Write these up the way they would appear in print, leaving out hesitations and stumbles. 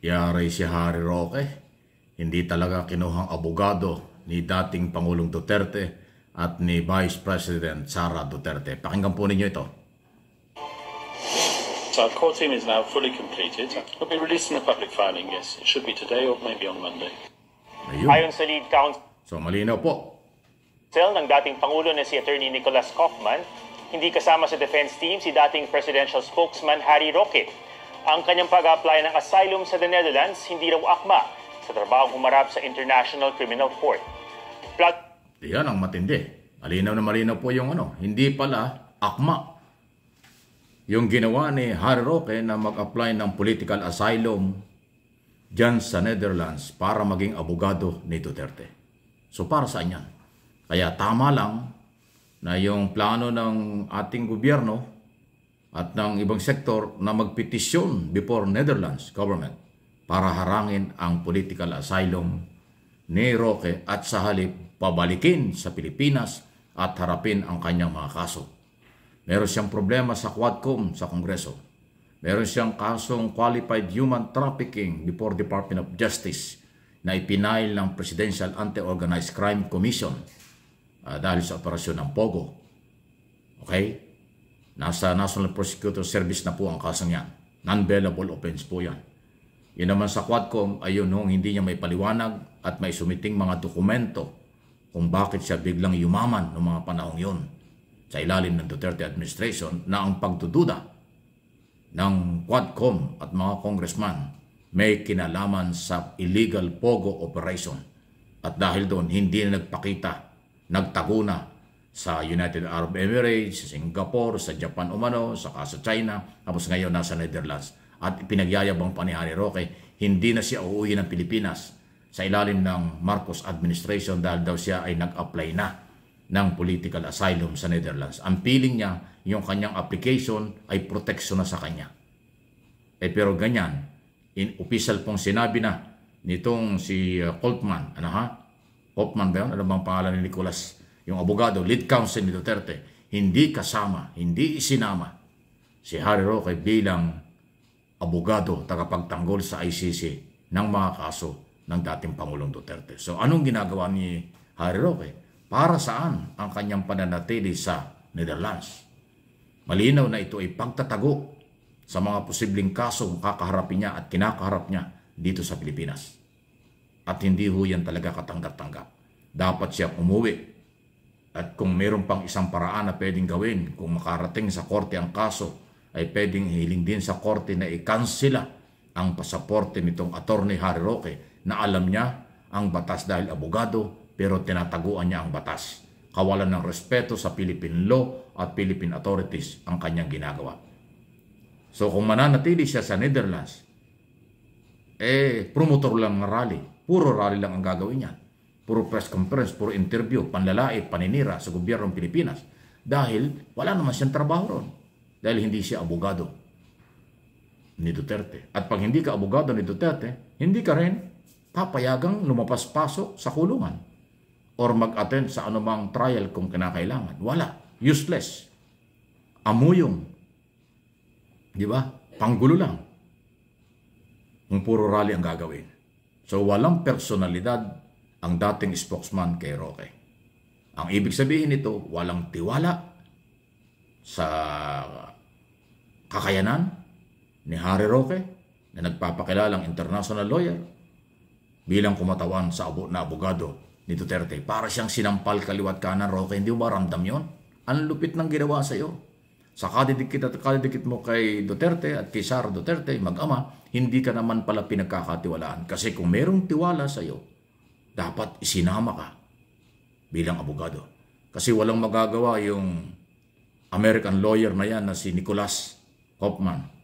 Yari si Harry Roque, hindi talaga kinuhang abogado ni dating Pangulong Duterte at ni Vice President Sara Duterte. Pakinggan po ninyo ito. So our core team is now fully completed. It'll be released in the public filing, yes. It should be today or maybe on Monday. Ayun. Ayon sa lead counsel So malinaw po. ng dating Pangulo na si Attorney Nicholas Kaufman, hindi kasama sa defense team si dating presidential spokesman Harry Roque. Ang kanyang pag-apply ng asylum sa the Netherlands hindi raw akma sa trabahong humarap sa International Criminal Court. Yan ang matindi. Malinaw na malinaw po yung hindi pala akma yung ginawa ni Harry Roque na mag-apply ng political asylum dyan sa Netherlands para maging abogado ni Duterte. So para saan yan? Kaya tama lang na yung plano ng ating gobyerno at ng ibang sektor na magpetisyon before Netherlands government para harangin ang political asylum ni Roque at sa halip pabalikin sa Pilipinas at harapin ang kanyang mga kaso. Meron siyang problema sa Quadcom sa Kongreso. Meron siyang kasong qualified human trafficking before Department of Justice na ipinail ng Presidential Anti-Organized Crime Commission dahil sa operasyon ng Pogo. Okay? Nasa National Prosecutor Service na po ang kasong yan. Non-bailable offense po yan. Yun naman sa Quadcom ay yun hindi niya may paliwanag at may sumiting mga dokumento kung bakit siya biglang yumaman noong mga panahong yun sa ilalim ng Duterte administration na ang pagdududa ng Quadcom at mga congressman may kinalaman sa illegal Pogo operation. At dahil doon, hindi na nagpakita, nagtago na sa United Arab Emirates, sa Singapore, sa Japan umano, saka sa China, tapos ngayon nasa Netherlands. At pinagyayabang pa ni Harry Roque, hindi na siya uuwi ng Pilipinas sa ilalim ng Marcos administration dahil daw siya ay nag-apply na ng political asylum sa Netherlands. Ang feeling niya, yung kanyang application ay protection na sa kanya. Pero ganyan, official pong sinabi na nitong si Kaufman, Kaufman ba yun? Ano bang pangalan ni Nicholas? Yung abogado, lead counsel ni Duterte, hindi kasama, hindi isinama si Harry Roque bilang abogado, tagapagtanggol sa ICC ng mga kaso ng dating Pangulong Duterte. So anong ginagawa ni Harry Roque? Para saan ang kanyang pananatili sa Netherlands? Malinaw na ito ay pagtatago sa mga posibleng kasong kakaharapin niya at kinakaharap niya dito sa Pilipinas. At hindi ho yan talaga katanggap-tanggap. Dapat siya umuwi. At kung mayroon pang isang paraan na pwedeng gawin, kung makarating sa korte ang kaso, ay pwedeng hiling din sa korte na i-cancela ang pasaporte nitong Attorney Harry Roque na alam niya ang batas dahil abogado pero tinataguan niya ang batas. Kawalan ng respeto sa Philippine law at Philippine authorities ang kanyang ginagawa. So kung mananatili siya sa Netherlands, promotor lang ng rally. Puro rally lang ang gagawin niya. Puro press conference, puro interview, panlalait, paninira sa gobyernong Pilipinas. Dahil wala naman siyang trabaho ron. Dahil hindi siya abogado ni Duterte. At pag hindi ka abogado ni Duterte, hindi ka rin papayagang lumapas-pasok sa kulungan or mag-attend sa anumang trial kung kinakailangan. Wala. Useless. Amuyong. Di ba? Panggulo lang. Kung puro rally ang gagawin. So walang personalidad ang dating spokesman kay Roque. Ang ibig sabihin nito, walang tiwala sa kakayanan ni Harry Roque na nagpapakilalang international lawyer bilang kumatawan sa abogado ni Duterte. Para siyang sinampal kaliwat kanan, Roque. Hindi mo ba ramdam yun? Ang lupit ng ginawa sa iyo. Sa kadidikit at kadidikit mo kay Duterte at kay Sara Duterte, mag-ama, hindi ka naman pala pinagkakatiwalaan. Kasi kung merong tiwala sa iyo, dapat isinama ka bilang abogado. Kasi walang magagawa yung American lawyer na yan na si Nicholas Kaufman.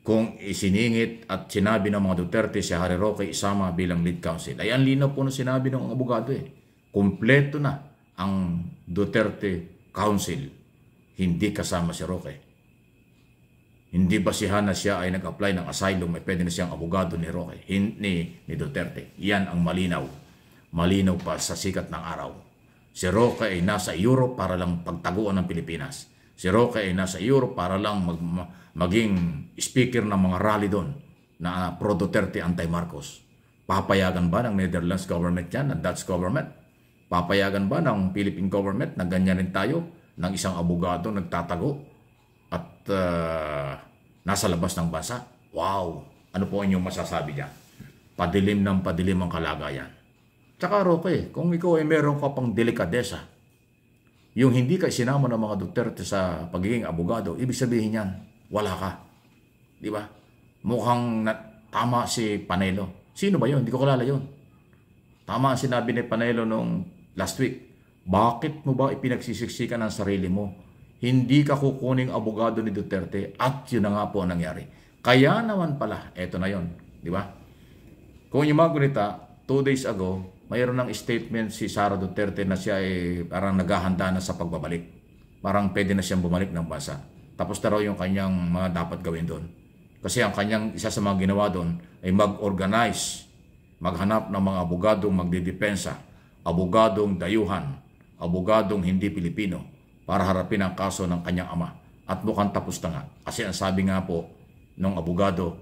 Kung isiningit at sinabi ng mga Duterte si Harry Roque isama bilang lead counsel. Ay ang linaw po na sinabi ng abogado Kompleto na ang Duterte Council. Hindi kasama si Roque. Hindi basihan na siya ay nag-apply ng asylum, may pwede na siyang abogado ni Roque, ni Duterte. Yan ang malinaw. Malinaw pa sa sikat ng araw. Si Roque ay nasa Europe para lang pagtaguan ng Pilipinas. Si Roque ay nasa Europe para lang maging speaker ng mga rally doon. na pro-Duterte anti-Marcos. Papayagan ba ng Netherlands government yan, ng Dutch government? Papayagan ba ng Philippine government na ganyan rin tayo ng isang abogado nagtatago at nasa labas ng bansa? Wow! Ano po inyong masasabi dyan? Padilim ng padilim ang kalagayan. Tsaka Roque, kung ikaw ay meron ka pang delikadesa, yung hindi ka sinama ng mga Duterte sa pagiging abogado, ibig sabihin yan, wala ka. Di ba? Mukhang tama si Panelo. Sino ba yun? Hindi ko kilala yun. Tama ang sinabi ni Panelo nung last week. Bakit mo ba ipinagsisiksikan ang sarili mo? Hindi ka kukuning abogado ni Duterte at yun na nga po ang nangyari. Kaya naman pala, eto na yun. Di ba? Kung yung mga gunita, 2 days ago, mayroon ng statement si Sara Duterte na siya ay parang naghahanda na sa pagbabalik. Parang pwede na siyang bumalik ng bansa. Tapos na raw yung kanyang mga dapat gawin doon. Kasi ang kanyang isa sa mga ginawa doon ay mag-organize, maghanap ng mga abogadong magdidepensa, abogadong dayuhan, abogadong hindi Pilipino para harapin ang kaso ng kanyang ama. At mukhang tapos na nga. Kasi ang sabi nga po ng abogado,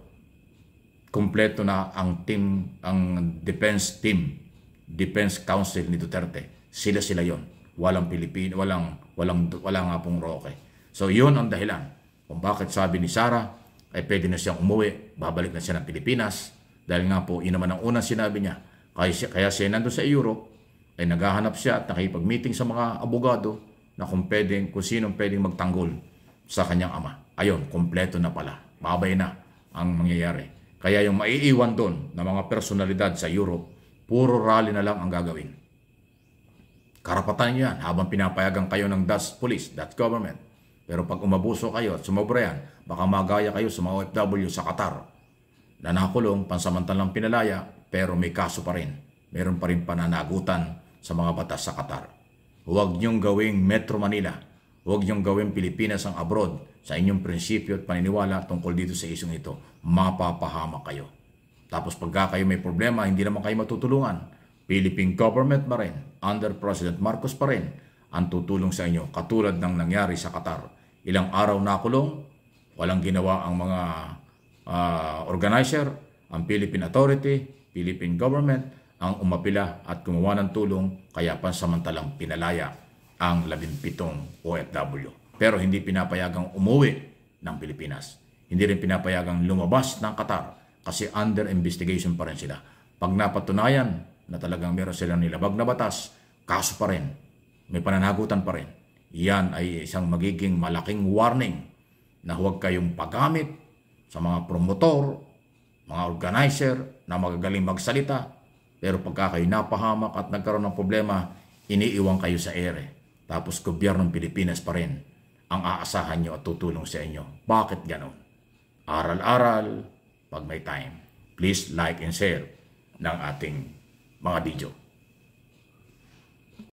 kumpleto na ang team, ang defense team, defense council ni Duterte. Sila yon. Walang Pilipino, wala nga pong Roque. So yun ang dahilan kung bakit sabi ni Sara ay pwede na siyang umuwi, babalik na siya ng Pilipinas. Dahil nga po, yun naman ang unang sinabi niya. Kaya siya nandun sa Europe, ay naghahanap siya at nakipag-meeting sa mga abogado na kung sinong pwedeng magtanggol sa kanyang ama. Ayun, kompleto na pala. Babay na ang mangyayari. Kaya yung maiiwan doon na mga personalidad sa Europe, puro rally na lang ang gagawin. Karapatan niyo yan habang pinapayagan kayo ng Dutch police, Dutch government. Pero pag umabuso kayo at sumobra yan, baka magaya kayo sa mga OFW sa Qatar na nakakulong, pansamantalang pinalaya, pero may kaso pa rin. Meron pa rin pananagutan sa mga batas sa Qatar. Huwag niyong gawing Metro Manila. Huwag niyong gawing Pilipinas ang abroad sa inyong prinsipyo at paniniwala tungkol dito sa isyong ito. Mapapahama kayo. Tapos pagka kayo may problema, hindi naman kayo matutulungan. Philippine government pa rin, under President Marcos pa rin, ang tutulong sa inyo, katulad ng nangyari sa Qatar. Ilang araw nakulong, walang ginawa ang mga organizer, ang Philippine Authority, Philippine government, ang umapila at gumawa ng tulong, kaya pansamantalang pinalaya ang 17 OFW. Pero hindi pinapayagang umuwi ng Pilipinas. Hindi rin pinapayagang lumabas ng Qatar kasi under investigation pa rin sila. Pag napatunayan na talagang meron silang nilabag na batas, kaso pa rin, may pananagutan pa rin. Yan ay isang magiging malaking warning na huwag kayong paggamit sa mga promotor, mga organizer na magagaling magsalita. Pero pagka kayo napahamak at nagkaroon ng problema, iniiwan kayo sa ere. Tapos gobyerno ng Pilipinas pa rin ang aasahan nyo at tutulong sa inyo. Bakit ganon? Aral-aral pag may time. Please like and share ng ating mga video.